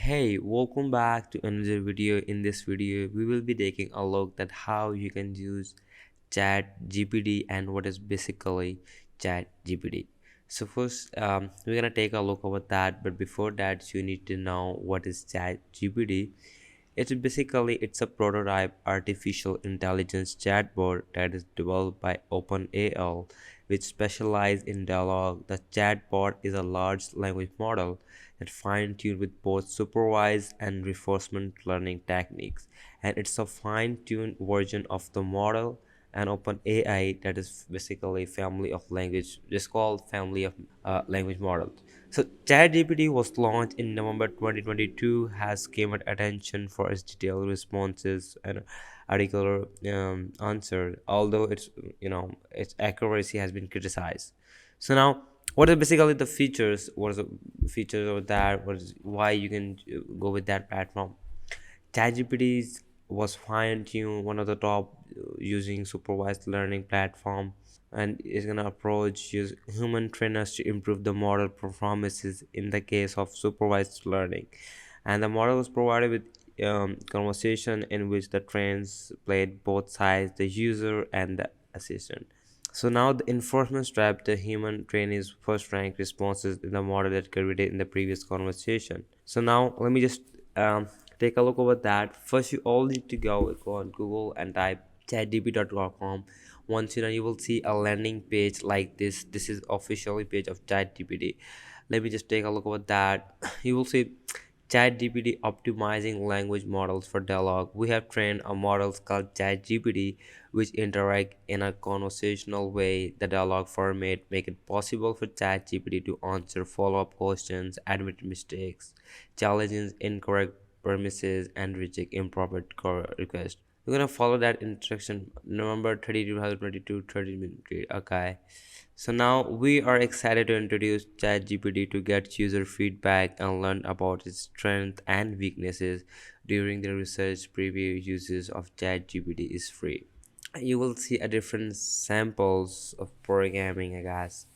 Hey, welcome back to another video. In this video, we will be taking a look at how you can use Chat GPT and what is basically Chat GPT. So first, we're gonna take a look over that. But before that, you need to know what is Chat GPT. It's a prototype artificial intelligence chatbot that is developed by OpenAI, which specializes in dialogue. The chatbot is a large language model that fine-tuned with both supervised and reinforcement learning techniques, and it's a fine-tuned version of the model. And OpenAI, that is basically family of language, it's called family of language models. So ChatGPT was launched in November 2022, has gained attention for its detailed responses and articular answer, although its accuracy has been criticized. So now, what are basically the features? What is the features of that? Why you can go with that platform? ChatGPT was fine-tuned, one of the top using supervised learning platform, and is gonna approach use human trainers to improve the model performances in the case of supervised learning. And the model was provided with conversation in which the trains played both sides, the user and the assistant. So now the enforcement strap, the human trainee's first rank responses in the model that created in the previous conversation. So now let me just take a look over that. First, you all need to go on Google and type chatgpt.com. Once you know, you will see a landing page like this. This is officially page of ChatGPT. Let me just take a look over that. You will see ChatGPT optimizing language models for dialogue. We have trained a models called ChatGPT which interact in a conversational way. The dialogue format make it possible for ChatGPT to answer follow-up questions, admit mistakes, challenge incorrect premises, and reject improper requests. We're gonna follow that instruction. November 30, 2022, 30 minutes. Okay. So now we are excited to introduce ChatGPT to get user feedback and learn about its strengths and weaknesses. During the research preview, uses of ChatGPT is free. You will see a different samples of programming, I guess.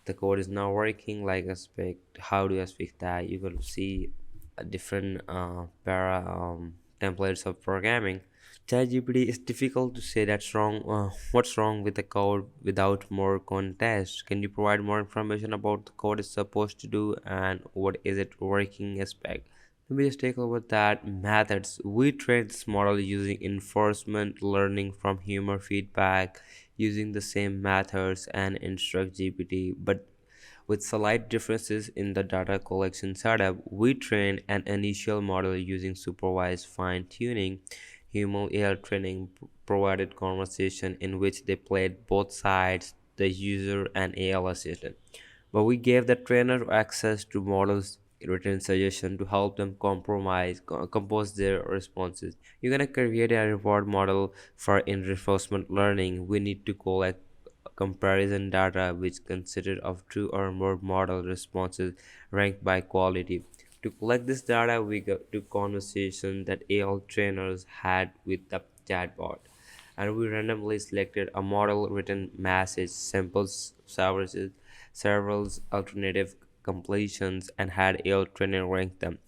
The code is not working like expect. How do I fix that? You will see a different para templates of programming. ChatGPT is difficult to say that's wrong. What's wrong with the code without more context? Can you provide more information about the code is supposed to do and what is it working aspect? Let me just take over that methods. We train this model using enforcement learning from human feedback using the same methods and instruct GPT, but with slight differences in the data collection setup. We train an initial model using supervised fine tuning. Human AI training provided conversation in which they played both sides, the user and AI assistant. But we gave the trainer access to models written suggestion to help them compose their responses. You're gonna create a reward model for in reinforcement learning. We need to collect comparison data which consisted of two or more model responses ranked by quality. To collect this data, we go to conversation that AI trainers had with the chatbot, and we randomly selected a model written message, samples, several alternative completions, and had AI trainer rank them.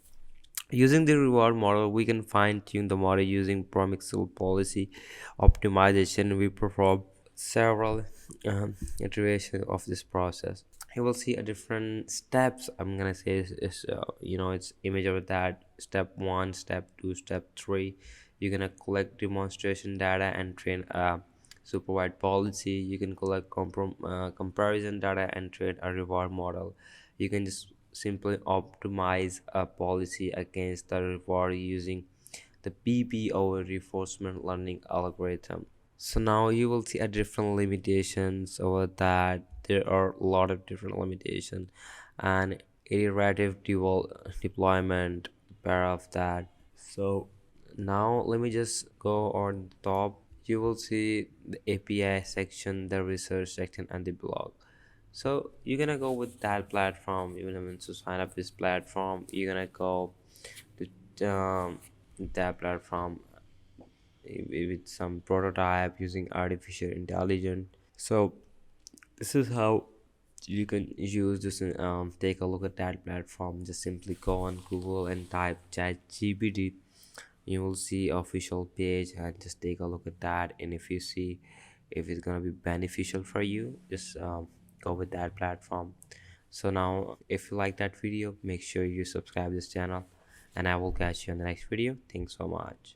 Using the reward model, we can fine tune the model using proximal policy optimization. We perform several iterations of this process. You will see a different steps. I'm gonna say it's image of that step one, step two, step three. You're gonna collect demonstration data and train a supervised policy. You can collect comparison data and train a reward model. You can just simply optimize a policy against the reward using the PPO reinforcement learning algorithm. So now you will see a different limitations over that. There are a lot of different limitations and iterative deployment pair of that. So now let me just go on top. You will see the API section, the research section, and the blog. So you're gonna go with that platform. You're gonna to sign up this platform. You're gonna go to that platform with some prototype using artificial intelligence. So this is how you can use this. Take a look at that platform. Just simply go on Google and type Chat GPT. You will see official page and just take a look at that. And if you see if it's gonna be beneficial for you, just go with that platform. So now, if you like that video, make sure you subscribe this channel, and I will catch you in the next video. Thanks so much.